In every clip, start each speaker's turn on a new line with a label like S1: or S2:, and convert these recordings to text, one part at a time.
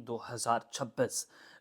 S1: 2026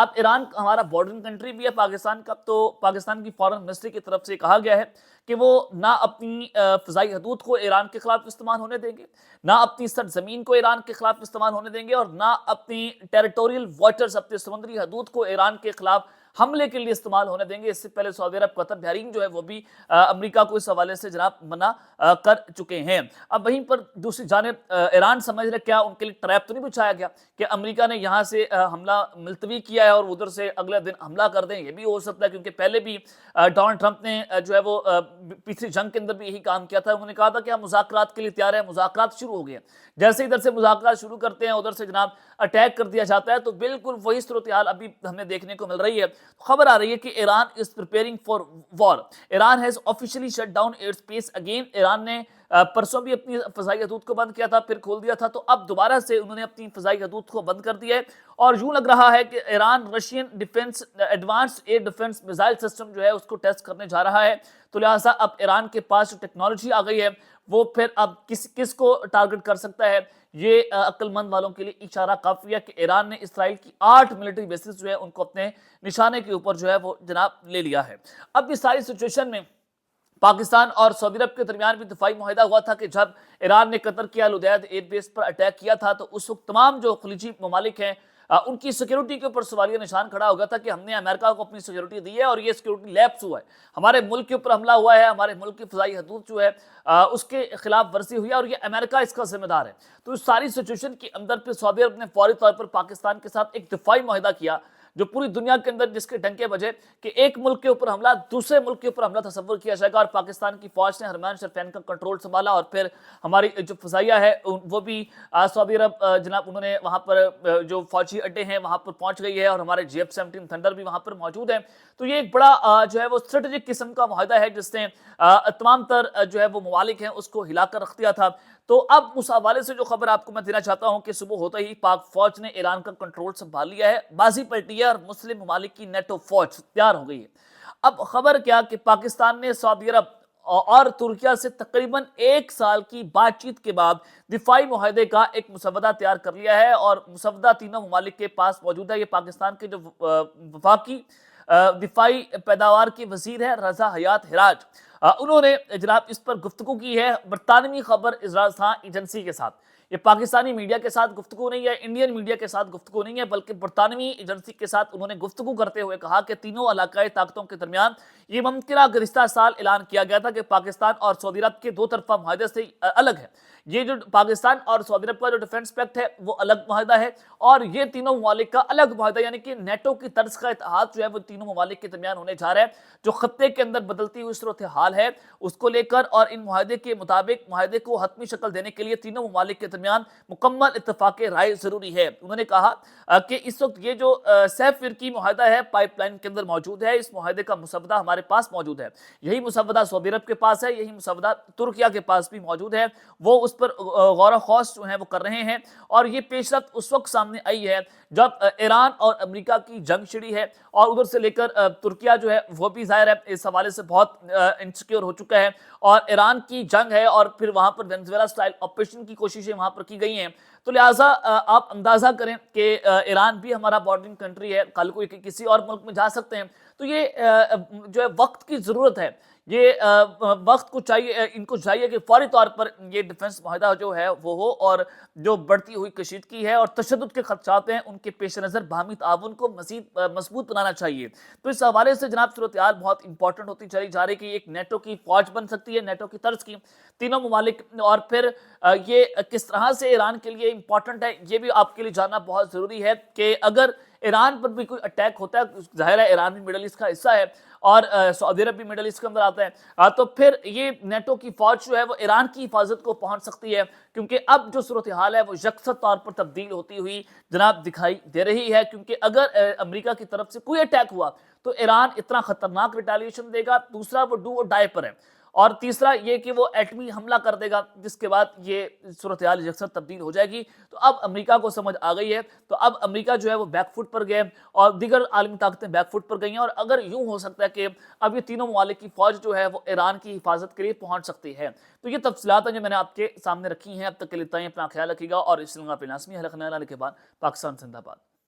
S1: اب ایران ہمارا بارڈرنگ کنٹری بھی ہے پاکستان کا، تو پاکستان کی فارن منسٹری کی طرف سے کہا گیا ہے کہ وہ نہ اپنی فضائی حدود کو ایران کے خلاف استعمال ہونے دیں گے، نہ اپنی سرزمین کو ایران کے خلاف استعمال ہونے دیں گے، اور نہ اپنی ٹیریٹوریل واٹرز، اپنے سمندری حدود کو ایران کے خلاف حملے کے لیے استعمال ہونے دیں گے۔ اس سے پہلے سعودی عرب، قطر، بحرین جو ہے وہ بھی امریکہ کو اس حوالے سے جناب منع کر چکے ہیں۔ اب وہیں پر دوسری جانب ایران سمجھ رہے کیا ان کے لیے ٹریپ تو نہیں بچھایا گیا کہ امریکہ نے یہاں سے حملہ ملتوی کیا ہے اور ادھر سے اگلے دن حملہ کر دیں؟ یہ بھی ہو سکتا ہے، کیونکہ پہلے بھی ڈونلڈ ٹرمپ نے جو ہے وہ پچھلی جنگ کے اندر بھی یہی کام کیا تھا۔ انہوں نے کہا تھا کہ ہم مذاکرات کے لیے تیار ہیں، مذاکرات شروع ہو گئے ہیں، جیسے ادھر سے مذاکرات شروع کرتے ہیں ادھر سے جناب اٹیک کر دیا جاتا ہے۔ تو بالکل وہی صورتحال ابھی ہمیں دیکھنے کو مل رہی ہے۔ خبر آ رہی ہے کہ Iran is preparing for war. Iran has officially shut down airspace again. Iran نے پرسوں بھی اپنی فضائی حدود کو بند کیا تھا، پھر کھول دیا تھا، تو اب دوبارہ سے انہوں نے اپنی فضائی حدود کو بند کر دیا ہے، اور یوں لگ رہا ہے کہ Iran Russian defence advance air defence missile system جو ہے اس کو ٹیسٹ کرنے جا رہا ہے۔ تو لہٰذا اب ایران کے پاس جو ٹیکنالوجی آ گئی ہے وہ پھر اب کس کو ٹارگٹ کر سکتا ہے، یہ عقل مند والوں کے لیے اشارہ کافی ہے کہ ایران نے اسرائیل کی 8 ملٹری بیسز جو ہے ان کو اپنے نشانے کے اوپر جو ہے وہ جناب لے لیا ہے۔ اب اس ساری سچویشن میں پاکستان اور سعودی عرب کے درمیان بھی دفاعی معاہدہ ہوا تھا کہ جب ایران نے قطر کی العدید ایئر بیس پر اٹیک کیا تھا تو اس وقت تمام جو خلیجی ممالک ہیں ان کی سیکیورٹی کے اوپر سوالیہ نشان کھڑا ہو گیا تھا کہ ہم نے امریکہ کو اپنی سیکیورٹی دی ہے اور یہ سیکیورٹی لیپس ہوا ہے، ہمارے ملک کے اوپر حملہ ہوا ہے، ہمارے ملک کی فضائی حدود جو ہے اس کے خلاف ورزی ہوئی ہے اور یہ امریکہ اس کا ذمہ دار ہے۔ تو اس ساری سچویشن کے اندر پھر سعودی عرب نے فوری طور پر پاکستان کے ساتھ ایک دفاعی معاہدہ کیا جو پوری دنیا کے اندر جس کے ڈنکے بجے کہ ایک ملک کے اوپر حملہ دوسرے ملک کے اوپر حملہ تصور کیا جائے گا، اور پاکستان کی فوج نے حرمین شرفین کا کنٹرول سنبھالا، اور پھر ہماری جو فضائیہ ہے وہ بھی سعودی عرب جناب انہوں نے وہاں پر جو فوجی اڈے ہیں وہاں پر پہنچ گئی ہے، اور ہمارے GF-17 تھنڈر بھی وہاں پر موجود ہیں۔ تو یہ ایک بڑا جو ہے وہ اسٹریٹجک قسم کا معاہدہ ہے جس نے تمام تر جو ہے وہ ممالک ہیں اس کو ہلا کر رکھ دیا تھا۔ تو اب اس حوالے سے جو خبر آپ کو میں دینا چاہتا ہوں کہ صبح ہوتا ہی پاک فوج نے ایران کا کنٹرول سنبھال لیا ہے، بازی پلٹی ہے، اور مسلم ممالک کی نیٹو فوج تیار ہو گئی ہے۔ اب خبر کیا کہ پاکستان نے سعودی عرب اور ترکیہ سے تقریباً 1 سال کی بات چیت کے بعد دفاعی معاہدے کا ایک مسودہ تیار کر لیا ہے، اور مسودہ تینوں ممالک کے پاس موجود ہے۔ یہ پاکستان کے جو وفاقی دفاعی پیداوار کے وزیر ہے رضا حیات ہراج، انہوں نے جناب اس پر گفتگو کی ہے برطانوی خبر اجازاں ایجنسی کے ساتھ۔ یہ پاکستانی میڈیا کے ساتھ گفتگو نہیں ہے، انڈین میڈیا کے ساتھ گفتگو نہیں ہے، بلکہ برطانوی ایجنسی کے ساتھ انہوں نے گفتگو کرتے ہوئے کہا کہ تینوں علاقائی طاقتوں کے درمیان یہ ممکنہ گزشتہ سال اعلان کیا گیا تھا کہ پاکستان اور سعودی عرب کے 2 طرفہ معاہدے سے الگ ہے۔ یہ جو پاکستان اور سعودی عرب کا جو ڈیفنس پیکٹ ہے وہ الگ معاہدہ ہے، اور یہ تینوں ممالک کا الگ معاہدہ، یعنی کہ نیٹو کی طرز کا اتحاد جو ہے وہ تینوں ممالک کے درمیان ہونے جا رہا ہے۔ جو خطے کے اندر بدلتی ہوئی صورتحال ہے اس کو لے کر اور ان معاہدے کے مطابق معاہدے کو حتمی شکل دینے کے لیے تینوں ممالک کے درمیان مکمل اتفاق رائے ضروری ہے۔ انہوں نے کہا کہ اس وقت یہ جو سیف فرقی معاہدہ ہے پائپ لائن کے اندر موجود ہے، اس معاہدے کا مسودہ ہمارے پاس موجود ہے، یہی مسودہ سعودی عرب کے پاس ہے، یہی مسودہ ترکیہ کے پاس بھی موجود ہے، وہ اس پر غور و خوض جو ہے وہ کر رہے ہیں، اور یہ پیش رفت اس وقت سامنے آئی ہے جب ایران اور امریکہ کی جنگ چھڑی ہے، اور ادھر سے لے کر ترکیہ جو ہے وہ بھی ظاہر ہے اس حوالے سے بہت انسیکیور ہو چکا ہے، اور ایران کی جنگ ہے، اور پھر وہاں پر وینزویلا سٹائل آپریشن کی کوششیں وہاں پر کی گئی ہیں۔ تو لہٰذا آپ اندازہ کریں کہ ایران بھی ہمارا بارڈرنگ کنٹری ہے، کل کو کسی اور ملک میں جا سکتے ہیں، تو یہ جو ہے وقت کی ضرورت ہے، یہ وقت کو چاہیے، ان کو چاہیے کہ فوری طور پر یہ ڈیفنس معاہدہ جو ہے وہ ہو، اور جو بڑھتی ہوئی کشیدگی ہے اور تشدد کے خدشات ہیں ان کے پیش نظر باہمی تعاون کو مزید مضبوط بنانا چاہیے۔ تو اس حوالے سے جناب صورتحال بہت امپورٹنٹ ہوتی چلی جا رہی کہ ایک نیٹو کی فوج بن سکتی ہے، نیٹو کی طرز کی تینوں ممالک، اور پھر یہ کس طرح سے ایران کے لیے امپورٹنٹ ہے یہ بھی آپ کے لیے جاننا بہت ضروری ہے کہ اگر ایران پر بھی کوئی اٹیک ہوتا ہے، ظاہر ہے ایران بھی مڈل ایسٹ کا حصہ ہے اور سعودی عرب بھی مڈل ایسٹ کے اندر آتا ہے، تو پھر یہ نیٹو کی فوج جو ہے وہ ایران کی حفاظت کو پہنچ سکتی ہے، کیونکہ اب جو صورتحال ہے وہ یکسر طور پر تبدیل ہوتی ہوئی جناب دکھائی دے رہی ہے، کیونکہ اگر امریکہ کی طرف سے کوئی اٹیک ہوا تو ایران اتنا خطرناک ریٹیلیشن دے گا، دوسرا وہ ڈو اور ڈائی پر ہے، اور تیسرا یہ کہ وہ ایٹمی حملہ کر دے گا، جس کے بعد یہ صورتحال یکسر تبدیل ہو جائے گی۔ تو اب امریکہ کو سمجھ آ گئی ہے، تو اب امریکہ جو ہے وہ بیک فٹ پر گئے اور دیگر عالمی طاقتیں بیک فٹ پر گئی ہیں، اور اگر یوں ہو سکتا ہے کہ اب یہ تینوں ممالک کی فوج جو ہے وہ ایران کی حفاظت کے لیے پہنچ سکتی ہے۔ تو یہ تفصیلات ہیں جو میں نے آپ کے سامنے رکھی ہیں، اب تک کے لیے اتنا ہی، اپنا خیال رکھیے گا، اور اس لئے پہ لازمی حلقہ نیا لانے کے بعد پاکستان زندہ باد۔